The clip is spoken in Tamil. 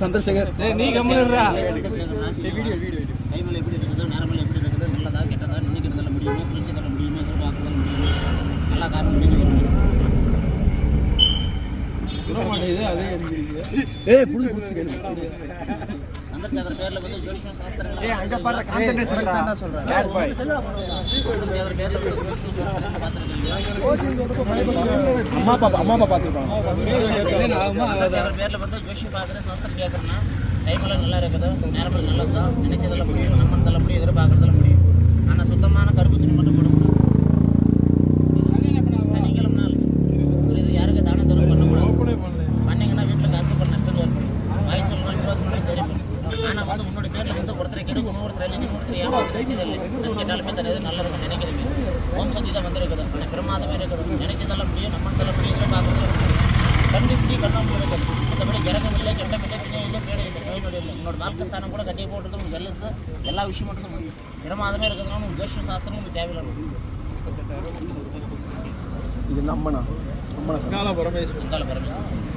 சந்திரசேகர் நீ கம்முறா கைமலை எப்படி இருக்குது நேரமலை எப்படி இருக்குது நல்லதா கெட்டதா நினைக்கிறதால முடியுமா குறிச்சதால முடியுமா எதிர்பார்க்கதால முடியுமா நல்லா காரணம் சந்திரசேகர் பேர்ல வந்து ஜோஷ்யம் சாஸ்திரங்கள் சந்திரசேகர் பேர்ல வந்து ஜோஷ்யம் சாஸ்திரங்கள் பார்த்துருக்கீங்க அம்மா அப்பா பார்த்துருப்பாங்க சந்திரசேகர் பேர்ல வந்து ஜோஷ்யம் பார்க்குற சாஸ்திரம் கேட்கறேன்னா டைமில் நல்லா இருக்குதா நேரமில் நல்லதா நினைச்சதெல்லாம் முடியும் நம்மளதெல்லாம் முடியும் எதிர்பார்க்கறதெல்லாம் முடியும் ஆனால் சுத்தமான கருப்பு துணி மட்டும் போட முடியும் சனிக்கிழமை நாள் இது யாருக்கு தானம் தரம் பண்ணக்கூடாது பண்ணிங்கன்னா வீட்டில் காசு பண்ண நஷ்டங்கள் ஏற்படும் வாய் சொல்லலாம் விரோதம் பண்ணி தெரியும் ஆனால் வந்து உன்னோட பேரில் வந்து ஒருத்தரை கெடுக்கணும் ஒருத்தர் இல்லை ஒருத்தர் ஏமாத்து நினைச்சது இல்லை கேட்டாலுமே தெரியாது நல்லா இருக்கும் நினைக்கிறீங்க ஓம் சக்தி தான் வந்திருக்குது ஆனால் பிரமாதமே இருக்குது நினைச்சதெல்லாம் முடியும் நம்மளதெல்லாம் முடியும் எதிர்பார்க்கறதெல்லாம் முடியும் கண்டிப்பாக கண்ணாமல் இருக்குது மற்றபடி கிரகம் இல்லை கெட்டம் இல்லை பின்னே இல்லை பேடை இல்லை நோய் நொடி இல்லை உன்னோட வாழ்க்கை ஸ்தானம் கூட கட்டி போடுறது உங்களுக்கு வெள்ளது எல்லா விஷயம் மட்டும் முடியும் பிரமாதமே இருக்கிறதுனால உங்களுக்கு ஜோஷ்யம் சாஸ்திரம் உங்களுக்கு தேவையில்லை இது நம்மனா அங்காள பரமேஸ்வரன்